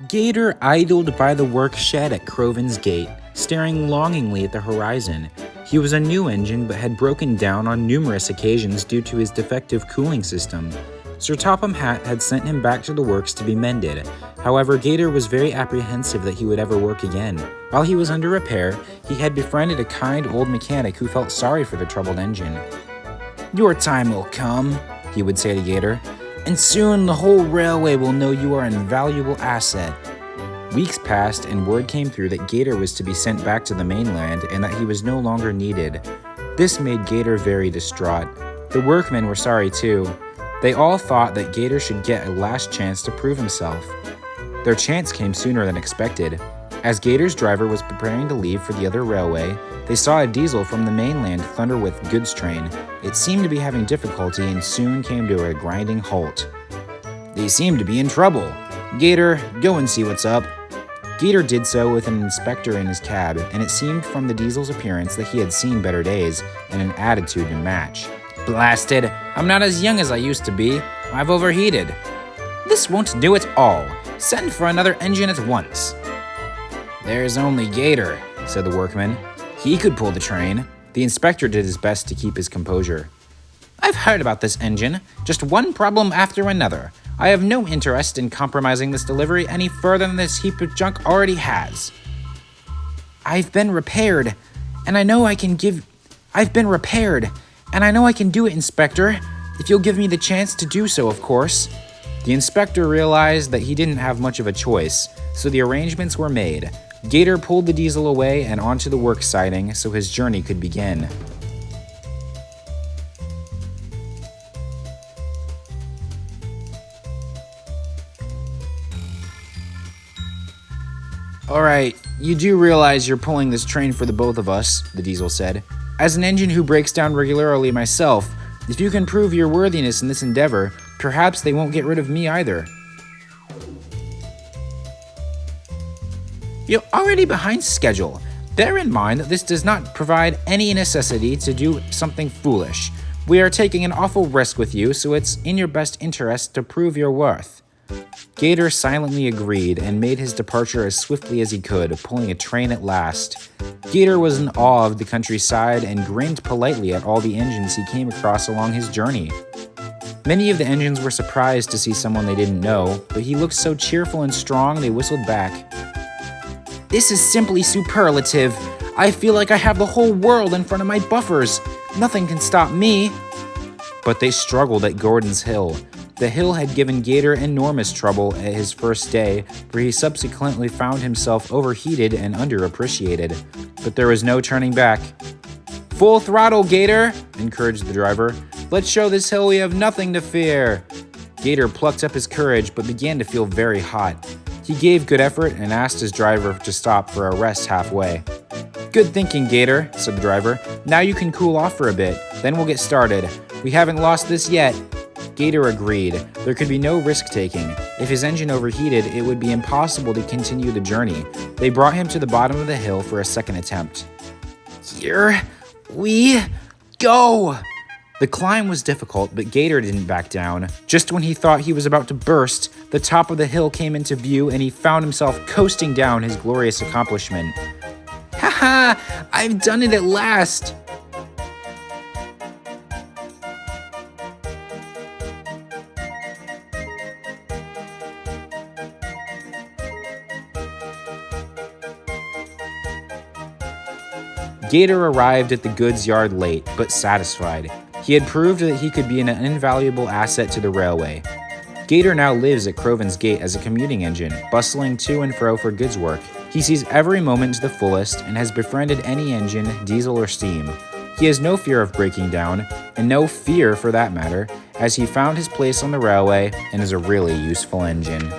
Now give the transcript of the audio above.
Gator idled by the work shed at Croven's Gate, staring longingly at the horizon. He was a new engine but had broken down on numerous occasions due to his defective cooling system. Sir Topham Hatt had sent him back to the works to be mended. However, Gator was very apprehensive that he would ever work again. While he was under repair, he had befriended a kind old mechanic who felt sorry for the troubled engine. "Your time will come," he would say to Gator, "and soon the whole railway will know you are an invaluable asset." Weeks passed and word came through that Gator was to be sent back to the mainland and that he was no longer needed. This made Gator very distraught. The workmen were sorry too. They all thought that Gator should get a last chance to prove himself. Their chance came sooner than expected. As Gator's driver was preparing to leave for the other railway, they saw a diesel from the mainland thunder with goods train. It seemed to be having difficulty and soon came to a grinding halt. "They seem to be in trouble. Gator, go and see what's up." Gator did so with an inspector in his cab, and it seemed from the diesel's appearance that he had seen better days and an attitude to match. "Blasted! I'm not as young as I used to be. I've overheated." "This won't do at all. Send for another engine at once." "There's only Gator," said the workman. "He could pull the train." The inspector did his best to keep his composure. "I've heard about this engine. Just one problem after another. I have no interest in compromising this delivery any further than this heap of junk already has." I've been repaired, and I know I can do it, Inspector. If you'll give me the chance to do so, of course." The inspector realized that he didn't have much of a choice, so the arrangements were made. Gator pulled the diesel away and onto the work siding so his journey could begin. "Alright, you do realize you're pulling this train for the both of us," the diesel said. "As an engine who breaks down regularly myself, if you can prove your worthiness in this endeavor, perhaps they won't get rid of me either." "You're already behind schedule. Bear in mind that this does not provide any necessity to do something foolish. We are taking an awful risk with you, so it's in your best interest to prove your worth." Gator silently agreed and made his departure as swiftly as he could, pulling a train at last. Gator was in awe of the countryside and grinned politely at all the engines he came across along his journey. Many of the engines were surprised to see someone they didn't know, but he looked so cheerful and strong they whistled back. "This is simply superlative. I feel like I have the whole world in front of my buffers. Nothing can stop me." But they struggled at Gordon's Hill. The hill had given Gator enormous trouble at his first day, where he subsequently found himself overheated and underappreciated. But there was no turning back. "Full throttle, Gator," encouraged the driver. "Let's show this hill we have nothing to fear." Gator plucked up his courage but began to feel very hot. He gave good effort and asked his driver to stop for a rest halfway. "Good thinking, Gator," said the driver. "Now you can cool off for a bit, then we'll get started. We haven't lost this yet." Gator agreed. There could be no risk-taking. If his engine overheated, it would be impossible to continue the journey. They brought him to the bottom of the hill for a second attempt. "Here we go!" The climb was difficult, but Gator didn't back down. Just when he thought he was about to burst, the top of the hill came into view and he found himself coasting down his glorious accomplishment. "Haha! I've done it at last!" Gator arrived at the goods yard late, but satisfied. He had proved that he could be an invaluable asset to the railway. Gator now lives at Croven's Gate as a commuting engine, bustling to and fro for goods work. He sees every moment to the fullest and has befriended any engine, diesel or steam. He has no fear of breaking down, and no fear for that matter, as he found his place on the railway and is a really useful engine.